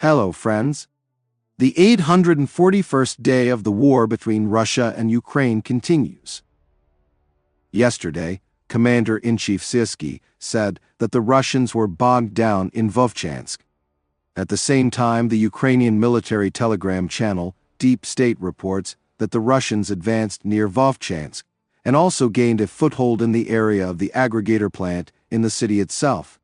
Hello, friends. The 841st day of the war between Russia and Ukraine continues. Yesterday, Commander-in-Chief Syrskyi said that the Russians were bogged down in Vovchansk. At the same time, the Ukrainian military telegram channel, Deep State, reports that the Russians advanced near Vovchansk and also gained a foothold in the area of the aggregator plant in the city itself.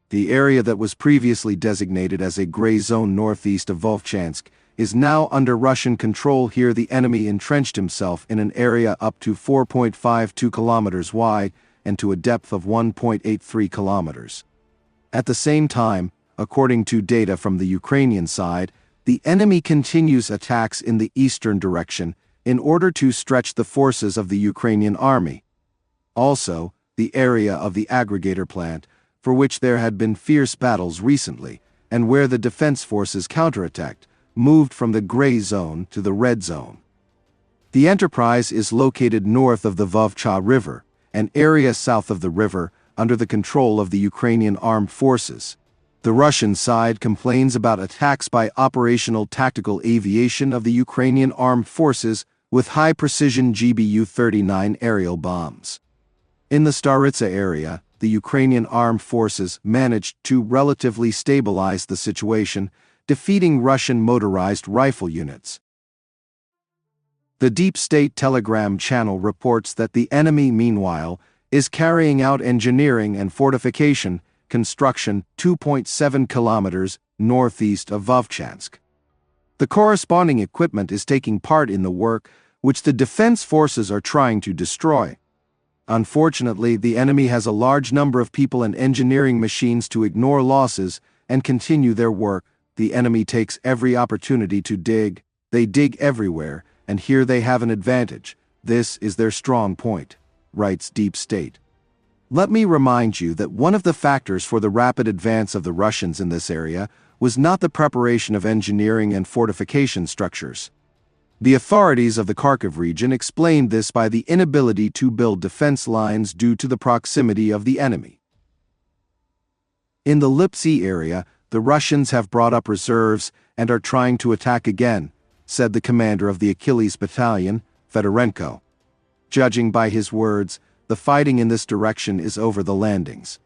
The area that was previously designated as a gray zone northeast of Vovchansk is now under Russian control. Here the enemy entrenched himself in an area up to 4.52 kilometers wide and to a depth of 1.83 kilometers. At the same time, according to data from the Ukrainian side, the enemy continues attacks in the eastern direction in order to stretch the forces of the Ukrainian army. Also, the area of the aggregator plant, for which there had been fierce battles recently, and where the defense forces counterattacked, moved from the gray zone to the red zone. The enterprise is located north of the Vovcha River, an area south of the river under the control of the Ukrainian armed forces. The Russian side complains about attacks by operational tactical aviation of the Ukrainian armed forces with high-precision GBU-39 aerial bombs. In the Staritsa area, the Ukrainian armed forces managed to relatively stabilize the situation, defeating Russian motorized rifle units. The Deep State telegram channel reports that the enemy, meanwhile, is carrying out engineering and fortification construction 2.7 kilometers northeast of Vovchansk. The corresponding equipment is taking part in the work which the defense forces are trying to destroy. Unfortunately, the enemy has a large number of people and engineering machines to ignore losses and continue their work. The enemy takes every opportunity to dig. They dig everywhere, and here they have an advantage. This is their strong point, writes Deep State. Let me remind you that one of the factors for the rapid advance of the Russians in this area was not the preparation of engineering and fortification structures. The authorities of the Kharkiv region explained this by the inability to build defense lines due to the proximity of the enemy. In the Lipsy area, the Russians have brought up reserves and are trying to attack again, said the commander of the Achilles Battalion, Fedorenko. Judging by his words, the fighting in this direction is over the landings.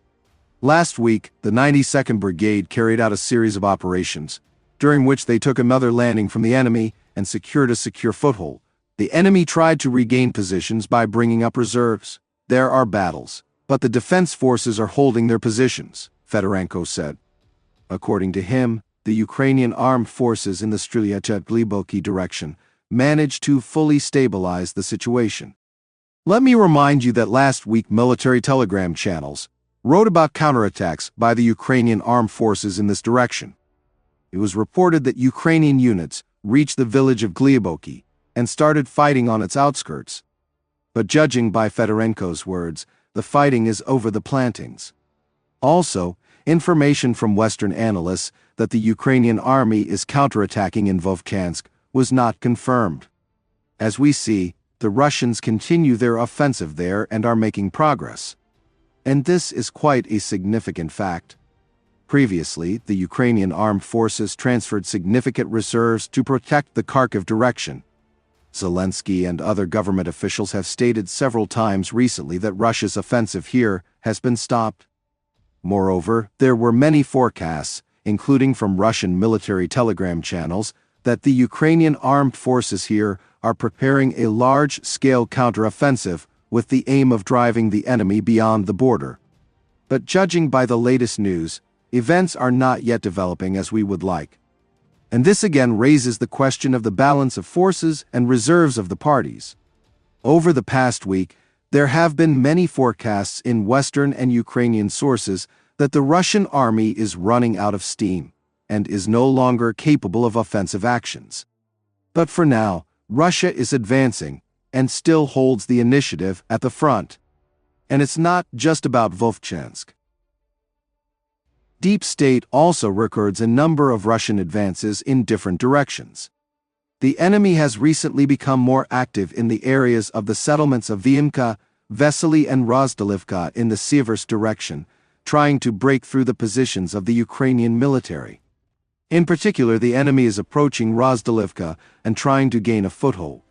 Last week, the 92nd Brigade carried out a series of operations, during which they took another landing from the enemy and secured a secure foothold. The enemy tried to regain positions by bringing up reserves. There are battles, but the defense forces are holding their positions, Fedorenko said. According to him, the Ukrainian armed forces in the Strelyacha-Gliboki direction managed to fully stabilize the situation. Let me remind you that last week military telegram channels wrote about counterattacks by the Ukrainian armed forces in this direction. It was reported that Ukrainian units reached the village of Gliboki and started fighting on its outskirts. But judging by Fedorenko's words, the fighting is over the plantings. Also, information from Western analysts that the Ukrainian army is counterattacking in Vovchansk was not confirmed. As we see, the Russians continue their offensive there and are making progress. And this is quite a significant fact. Previously, the Ukrainian armed forces transferred significant reserves to protect the Kharkiv direction. Zelensky and other government officials have stated several times recently that Russia's offensive here has been stopped. Moreover, there were many forecasts, including from Russian military telegram channels, that the Ukrainian armed forces here are preparing a large-scale counteroffensive with the aim of driving the enemy beyond the border. But judging by the latest news, events are not yet developing as we would like. And this again raises the question of the balance of forces and reserves of the parties. Over the past week, there have been many forecasts in Western and Ukrainian sources that the Russian army is running out of steam and is no longer capable of offensive actions. But for now, Russia is advancing and still holds the initiative at the front. And it's not just about Vovchansk. Deep State also records a number of Russian advances in different directions. The enemy has recently become more active in the areas of the settlements of Vyimka, Vesely and Rozdalivka in the Siversk direction, trying to break through the positions of the Ukrainian military. In particular, the enemy is approaching Rozdalivka and trying to gain a foothold.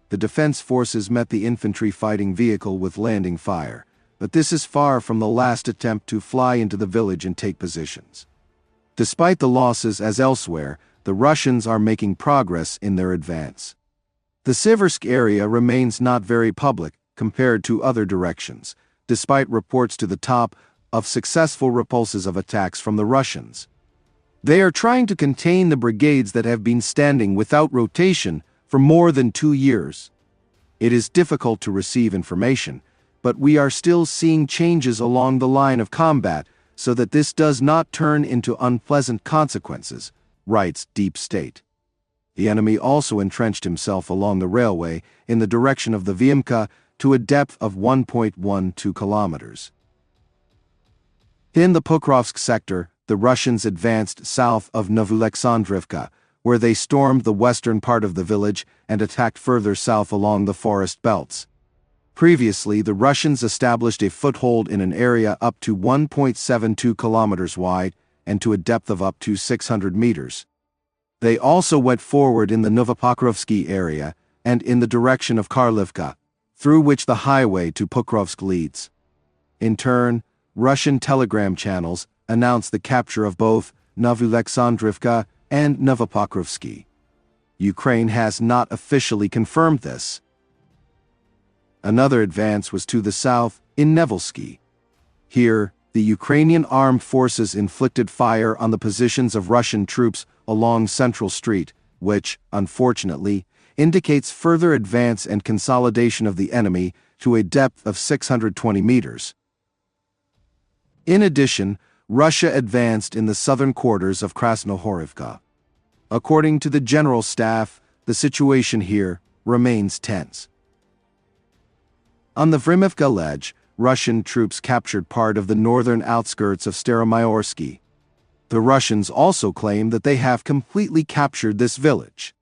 The defense forces met the infantry fighting vehicle with landing fire, but this is far from the last attempt to fly into the village and take positions. Despite the losses as elsewhere, the Russians are making progress in their advance. The Siversk area remains not very public compared to other directions, despite reports to the top of successful repulses of attacks from the Russians. They are trying to contain the brigades that have been standing without rotation for more than 2 years. It is difficult to receive information, but we are still seeing changes along the line of combat so that this does not turn into unpleasant consequences, writes Deep State. The enemy also entrenched himself along the railway in the direction of the Vyimka to a depth of 1.12 kilometers. In the Pokrovsk sector, the Russians advanced south of Novoalexandrivka, where they stormed the western part of the village and attacked further south along the forest belts. Previously, the Russians established a foothold in an area up to 1.72 kilometers wide and to a depth of up to 600 meters. They also went forward in the Novopokrovsky area and in the direction of Karlivka, through which the highway to Pokrovsk leads. In turn, Russian telegram channels announced the capture of both Novoalexandrivka and Novopokrovsky. Ukraine has not officially confirmed this. Another advance was to the south, in Nevelski. Here, the Ukrainian armed forces inflicted fire on the positions of Russian troops along Central Street, which, unfortunately, indicates further advance and consolidation of the enemy to a depth of 620 meters. In addition, Russia advanced in the southern quarters of Krasnohorivka. According to the General Staff, the situation here remains tense. On the Vremivka ledge, Russian troops captured part of the northern outskirts of Staromayorsky. The Russians also claim that they have completely captured this village.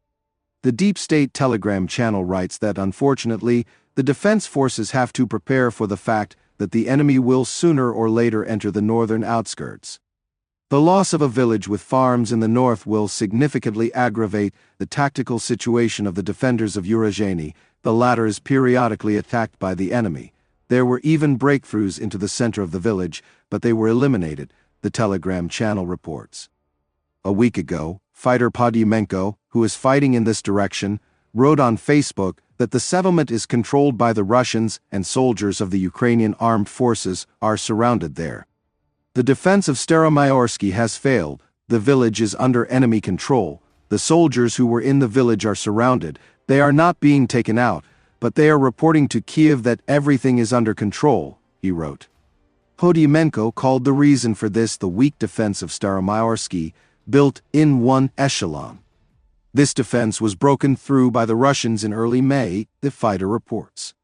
The Deep State telegram channel writes that, unfortunately, the defense forces have to prepare for the fact that the enemy will sooner or later enter the northern outskirts. The loss of a village with farms in the north will significantly aggravate the tactical situation of the defenders of Yevhenii. The latter is periodically attacked by the enemy. There were even breakthroughs into the center of the village, but they were eliminated, the telegram channel reports. A week ago, fighter Podyumenko, who is fighting in this direction, wrote on Facebook that the settlement is controlled by the Russians and soldiers of the Ukrainian armed forces are surrounded there. The defense of Staromayorsky has failed, the village is under enemy control, the soldiers who were in the village are surrounded, they are not being taken out, but they are reporting to Kiev that everything is under control, he wrote. Podyumenko called the reason for this the weak defense of Staromayorsky, built in one echelon. This defense was broken through by the Russians in early May, the fighter reports.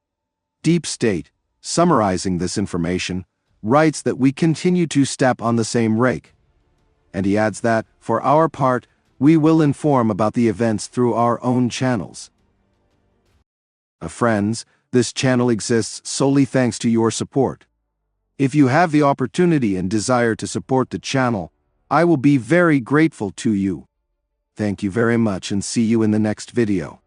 Deep State, summarizing this information, writes that we continue to step on the same rake. And he adds that, for our part, we will inform about the events through our own channels. Friends, this channel exists solely thanks to your support. If you have the opportunity and desire to support the channel, I will be very grateful to you. Thank you very much and see you in the next video.